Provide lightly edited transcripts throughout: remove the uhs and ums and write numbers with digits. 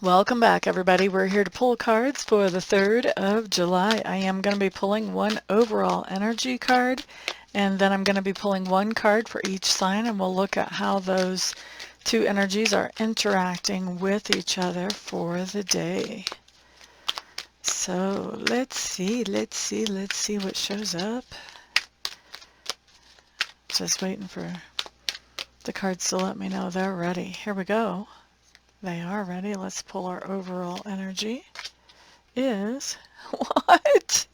Welcome back, everybody. We're here to pull cards for the 3rd of July. I am going to be pulling one overall energy card, and then I'm going to be pulling one card for each sign, and we'll look at how those two energies are interacting with each other for the day. So let's see what shows up. Just waiting for the cards to let me know they're ready. Here we go. They are ready. Let's pull our overall energy. Is what?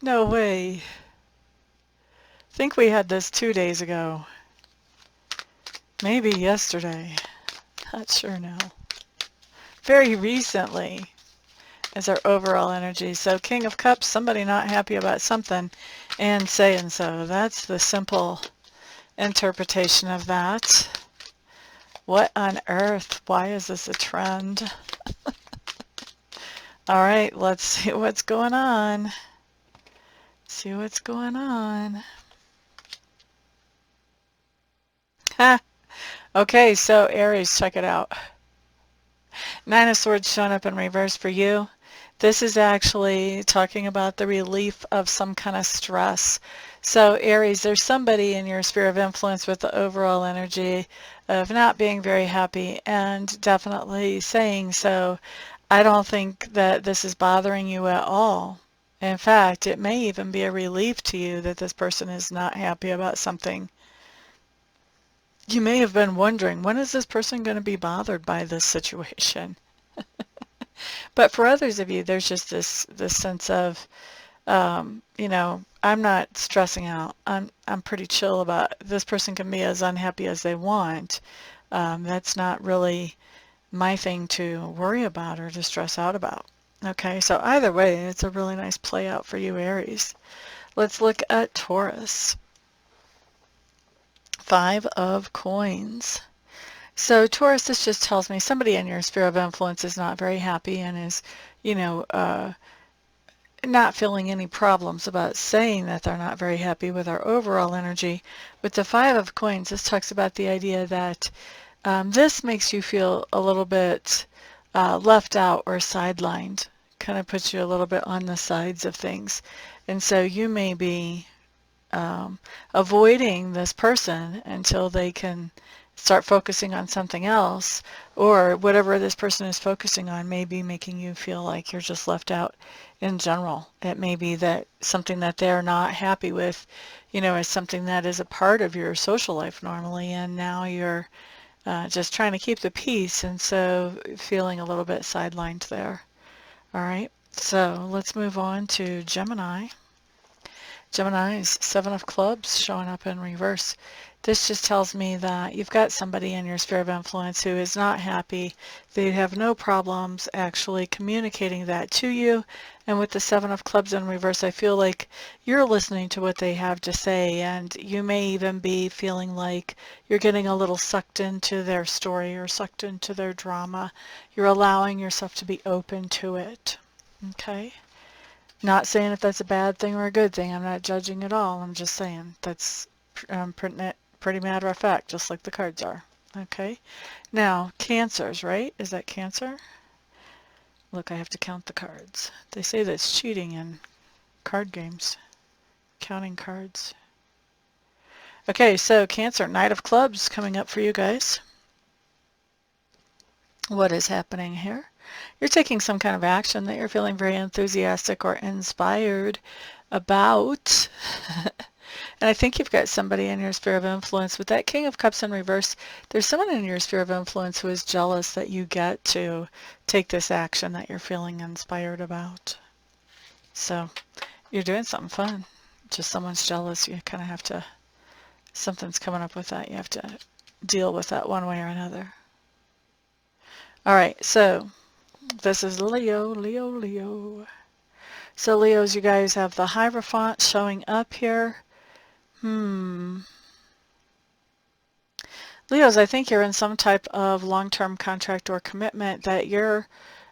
No way. I think we had this 2 days ago. Maybe yesterday. Not sure now. Very recently is our overall energy. So King of Cups, somebody not happy about something and saying so. That's the simple interpretation of that. What on earth? Why is this a trend? All right, let's see what's going on. See what's going on. Ha! Okay, so Aries, check it out. 9 of Swords showing up in reverse for you. This is actually talking about the relief of some kind of stress. So Aries, there's somebody in your sphere of influence with the overall energy of not being very happy and definitely saying so. I don't think that this is bothering you at all. In fact, it may even be a relief to you that this person is not happy about something. You may have been wondering, when is this person going to be bothered by this situation? But for others of you, there's just this sense of, you know, I'm not stressing out. I'm pretty chill about it. This person can be as unhappy as they want. That's not really my thing to worry about or to stress out about. Okay, so either way, it's a really nice play out for you, Aries. Let's look at Taurus. 5 of Coins. So Taurus, this just tells me somebody in your sphere of influence is not very happy and is, you know, not feeling any problems about saying that they're not very happy with our overall energy. With the 5 of Coins, this talks about the idea that this makes you feel a little bit left out or sidelined, kind of puts you a little bit on the sides of things. And so you may be avoiding this person until they can start focusing on something else, or whatever this person is focusing on may be making you feel like you're just left out in general. It may be that something that they're not happy with, you know, is something that is a part of your social life normally, and now you're just trying to keep the peace, and so feeling a little bit sidelined there. All right, so let's move on to Gemini. Gemini's 7 of Clubs showing up in reverse. This just tells me that you've got somebody in your sphere of influence who is not happy. They have no problems actually communicating that to you. And with the 7 of Clubs in reverse, I feel like you're listening to what they have to say, and you may even be feeling like you're getting a little sucked into their story or sucked into their drama. You're allowing yourself to be open to it. Okay? Not saying if that's a bad thing or a good thing. I'm not judging at all. I'm just saying that's pretty matter of fact, just like the cards are. Okay. Now, Cancers, right? Is that Cancer? Look, I have to count the cards. They say that's cheating in card games, counting cards. Okay, so Cancer, Knight of Clubs coming up for you guys. What is happening here? You're taking some kind of action that you're feeling very enthusiastic or inspired about. And I think you've got somebody in your sphere of influence. With that King of Cups in reverse, there's someone in your sphere of influence who is jealous that you get to take this action that you're feeling inspired about. So you're doing something fun. Just someone's jealous. You kind of have to, something's coming up with that. You have to deal with that one way or another. All right, so this is Leo. So Leos, you guys have the Hierophant showing up here. Leos, I think you're in some type of long-term contract or commitment that you're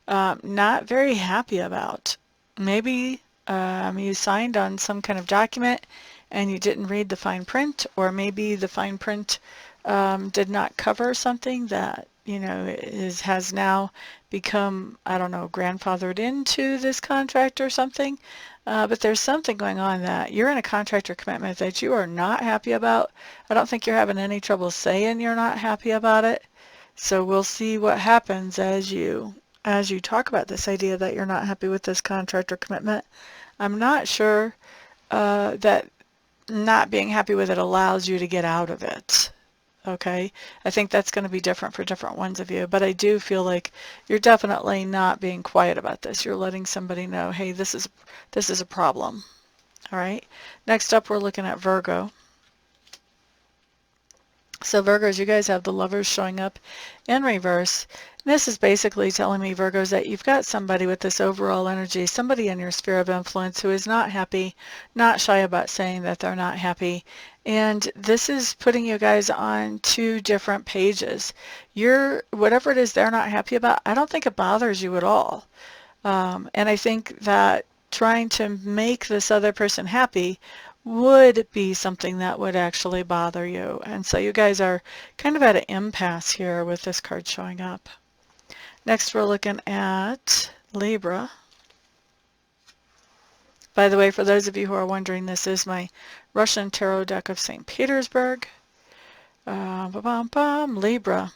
not very happy about. Maybe you signed on some kind of document and you didn't read the fine print, or maybe the fine print did not cover something that has now become, I don't know, grandfathered into this contract or something. But there's something going on that you're in a contract or commitment that you are not happy about. I don't think you're having any trouble saying you're not happy about it. So we'll see what happens as you talk about this idea that you're not happy with this contract or commitment. I'm not sure that not being happy with it allows you to get out of it. Okay, I think that's going to be different for different ones of you, but I do feel like you're definitely not being quiet about this. You're letting somebody know, hey, this is a problem. All right, next up we're looking at Virgo. So Virgos, you guys have the Lovers showing up in reverse. And this is basically telling me, Virgos, that you've got somebody with this overall energy, somebody in your sphere of influence who is not happy, not shy about saying that they're not happy. And this is putting you guys on two different pages. Whatever it is they're not happy about, I don't think it bothers you at all. And I think that trying to make this other person happy would be something that would actually bother you. And so you guys are kind of at an impasse here with this card showing up. Next we're looking at Libra. By the way, for those of you who are wondering, this is my Russian Tarot deck of St. Petersburg. Libra.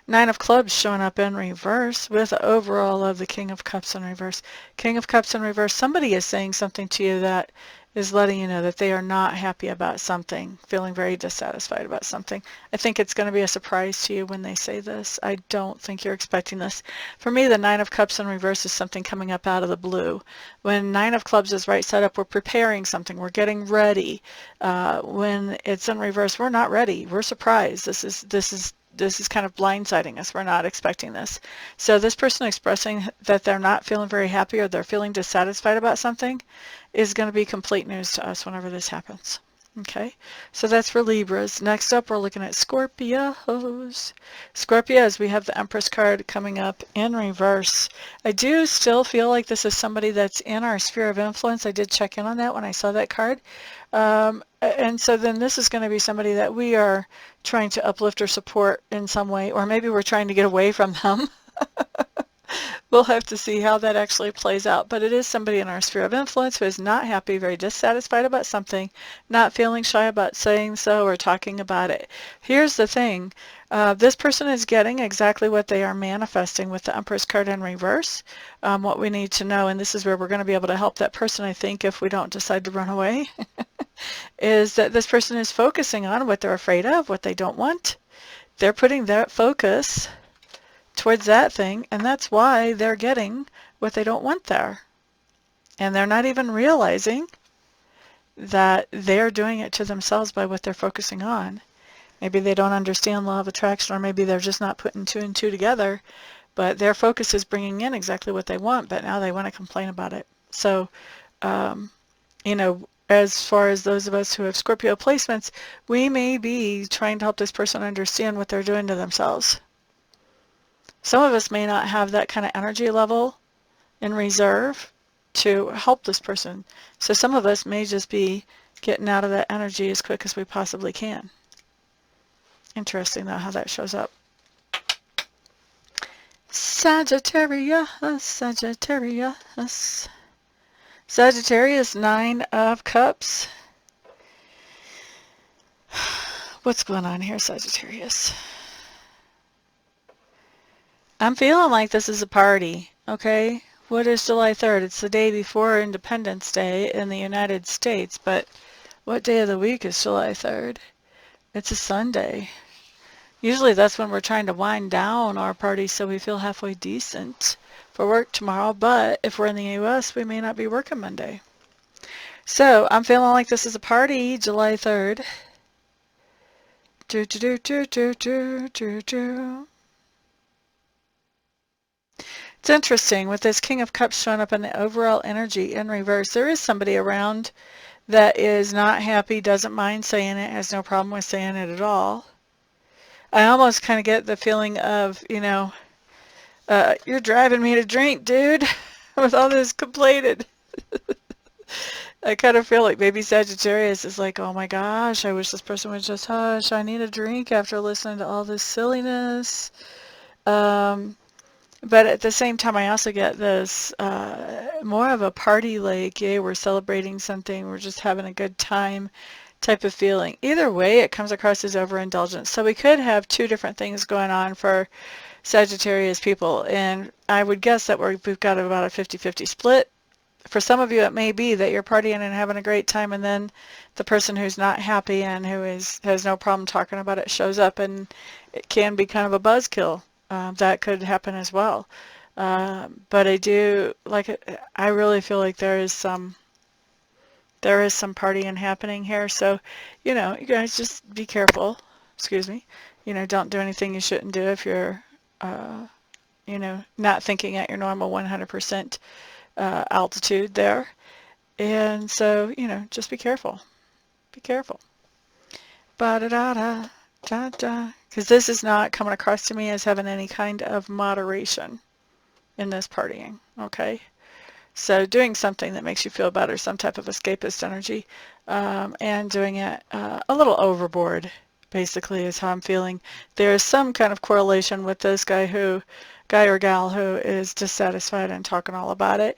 Nine of Clubs showing up in reverse with the overall of the King of Cups in reverse. King of Cups in reverse. Somebody is saying something to you that is letting you know that they are not happy about something, feeling very dissatisfied about something. I think it's going to be a surprise to you when they say this. I don't think you're expecting this. For me, the Nine of Cups in reverse is something coming up out of the blue. When Nine of Clubs is right side up, we're preparing something. We're getting ready. When it's in reverse, we're not ready. We're surprised. This is kind of blindsiding us. We're not expecting this. So this person expressing that they're not feeling very happy or they're feeling dissatisfied about something is going to be complete news to us whenever this happens. Okay, so that's for Libras. Next up, we're looking at Scorpios. Scorpios, we have the Empress card coming up in reverse. I do still feel like this is somebody that's in our sphere of influence. I did check in on that when I saw that card. And so then this is going to be somebody that we are trying to uplift or support in some way, or maybe we're trying to get away from them. We'll have to see how that actually plays out. But it is somebody in our sphere of influence who is not happy, very dissatisfied about something, not feeling shy about saying so or talking about it. Here's the thing. This person is getting exactly what they are manifesting with the Empress card in reverse. What we need to know, and this is where we're going to be able to help that person, I think, if we don't decide to run away, is that this person is focusing on what they're afraid of, what they don't want. They're putting that focus towards that thing, and that's why they're getting what they don't want there. And they're not even realizing that they're doing it to themselves by what they're focusing on. Maybe they don't understand law of attraction, or maybe they're just not putting two and two together, but their focus is bringing in exactly what they want, but now they want to complain about it. So, as far as those of us who have Scorpio placements, we may be trying to help this person understand what they're doing to themselves. Some of us may not have that kind of energy level in reserve to help this person. So some of us may just be getting out of that energy as quick as we possibly can. Interesting, though, how that shows up. Sagittarius, Sagittarius. Sagittarius, Nine of Cups. What's going on here, Sagittarius? I'm feeling like this is a party, okay? What is July 3rd? It's the day before Independence Day in the United States, but what day of the week is July 3rd? It's a Sunday. Usually that's when we're trying to wind down our party so we feel halfway decent for work tomorrow, but if we're in the U.S., we may not be working Monday. So I'm feeling like this is a party, July 3rd. It's interesting, with this King of Cups showing up in the overall energy in reverse, there is somebody around that is not happy, doesn't mind saying it, has no problem with saying it at all. I almost kind of get the feeling of, you're driving me to drink, dude, with all this complaining. I kind of feel like maybe Sagittarius is like, oh my gosh, I wish this person would just hush. I need a drink after listening to all this silliness. But at the same time, I also get this more of a party, like, yay, we're celebrating something, we're just having a good time type of feeling. Either way, it comes across as overindulgence. So we could have two different things going on for Sagittarius people, and I would guess that we've got about a 50-50 split. For some of you, it may be that you're partying and having a great time, and then the person who's not happy and who has no problem talking about it shows up, and it can be kind of a buzzkill. That could happen as well. But I really feel like there is some partying happening here. So, you guys just be careful. Excuse me. Don't do anything you shouldn't do if you're, not thinking at your normal 100% altitude there. And so, just be careful. Be careful. Ba-da-da-da, da-da. Because this is not coming across to me as having any kind of moderation in this partying, okay? So doing something that makes you feel better, some type of escapist energy, and doing it a little overboard, basically, is how I'm feeling. There's some kind of correlation with this guy or gal who is dissatisfied and talking all about it.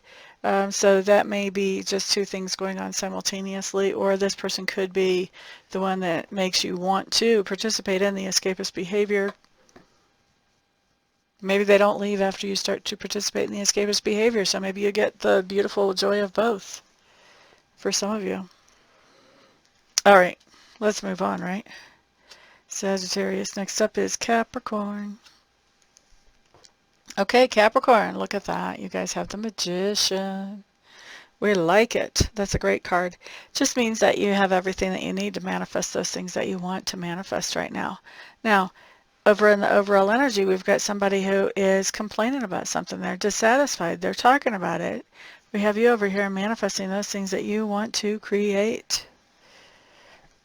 So that may be just two things going on simultaneously, or this person could be the one that makes you want to participate in the escapist behavior. Maybe they don't leave after you start to participate in the escapist behavior, so maybe you get the beautiful joy of both for some of you. All right, let's move on, right? Sagittarius. Next up is Capricorn. Okay, Capricorn, look at that. You guys have the Magician. We like it. That's a great card. Just means that you have everything that you need to manifest those things that you want to manifest right now. Now, over in the overall energy, we've got somebody who is complaining about something. They're dissatisfied. They're talking about it. We have you over here manifesting those things that you want to create.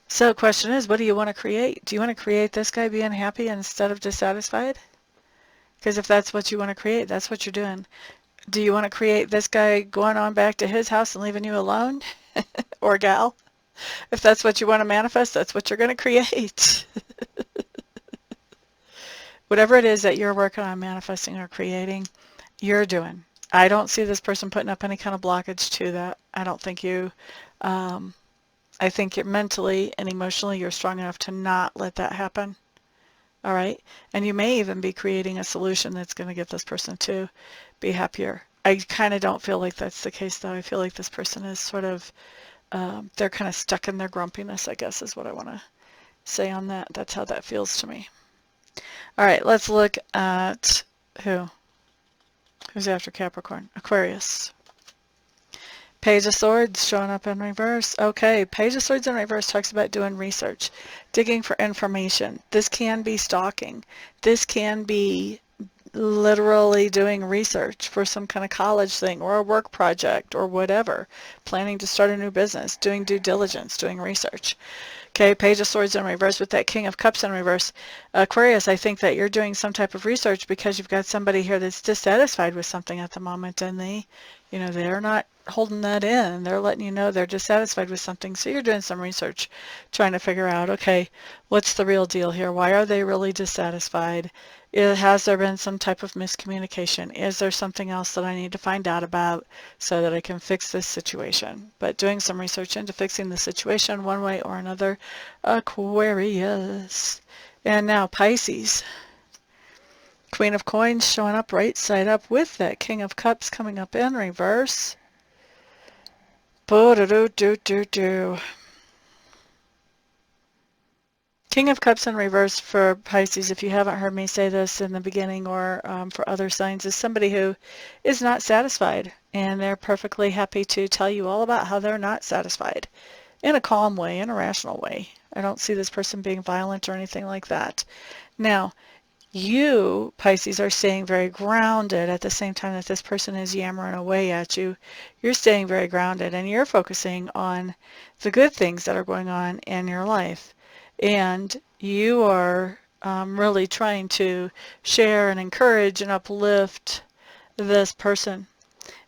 So the question is, what do you want to create? Do you want to create this guy being happy instead of dissatisfied? Because if that's what you want to create, that's what you're doing. Do you want to create this guy going on back to his house and leaving you alone? Or gal? If that's what you want to manifest, that's what you're going to create. Whatever it is that you're working on manifesting or creating, you're doing. I don't see this person putting up any kind of blockage to that. I don't think I think you're mentally and emotionally you're strong enough to not let that happen. All right? And you may even be creating a solution that's going to get this person to be happier. I kind of don't feel like that's the case, though. I feel like this person is sort of, they're kind of stuck in their grumpiness, I guess, is what I want to say on that. That's how that feels to me. All right, let's look at who's after Capricorn? Aquarius. Page of Swords showing up in reverse. Okay, Page of Swords in reverse talks about doing research, digging for information. This can be stalking. This can be literally doing research for some kind of college thing or a work project or whatever, planning to start a new business, doing due diligence, doing research. Okay, Page of Swords in reverse with that King of Cups in reverse. Aquarius, I think that you're doing some type of research because you've got somebody here that's dissatisfied with something at the moment, and they're not holding that in. They're letting you know they're dissatisfied with something. So you're doing some research, trying to figure out, okay, what's the real deal here? Why are they really dissatisfied? Has there been some type of miscommunication? Is there something else that I need to find out about so that I can fix this situation? But doing some research into fixing the situation one way or another, Aquarius. And now Pisces. Queen of Coins showing up right side up with that King of Cups coming up in reverse. Boo-doo-doo-doo-doo-doo. King of Cups in reverse for Pisces, if you haven't heard me say this in the beginning or for other signs, is somebody who is not satisfied, and they're perfectly happy to tell you all about how they're not satisfied in a calm way, in a rational way. I don't see this person being violent or anything like that. Now, you, Pisces, are staying very grounded at the same time that this person is yammering away at you. You're staying very grounded, and you're focusing on the good things that are going on in your life. And you are really trying to share and encourage and uplift this person.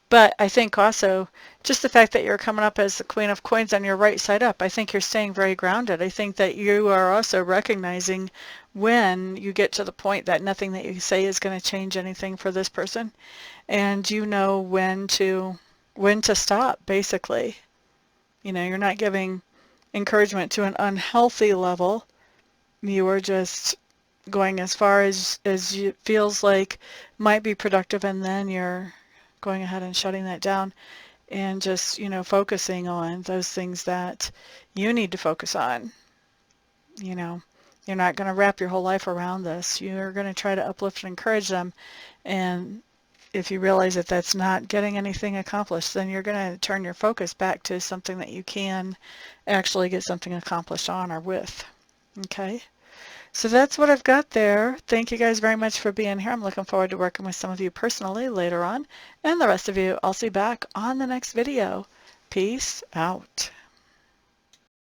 But I think also just the fact that you're coming up as the Queen of Coins on your right side up, I think you're staying very grounded. I think that you are also recognizing when you get to the point that nothing that you say is going to change anything for this person, and you know when to stop, basically. You know, you're not giving encouragement to an unhealthy level. You are just going as far as you feels like might be productive, and then you're going ahead and shutting that down and just, you know, focusing on those things that you need to focus on. You know, you're not going to wrap your whole life around this. You're going to try to uplift and encourage them, and if you realize that that's not getting anything accomplished, then you're going to turn your focus back to something that you can actually get something accomplished on or with. Okay? So that's what I've got there. Thank you guys very much for being here. I'm looking forward to working with some of you personally later on. And the rest of you, I'll see you back on the next video. Peace out.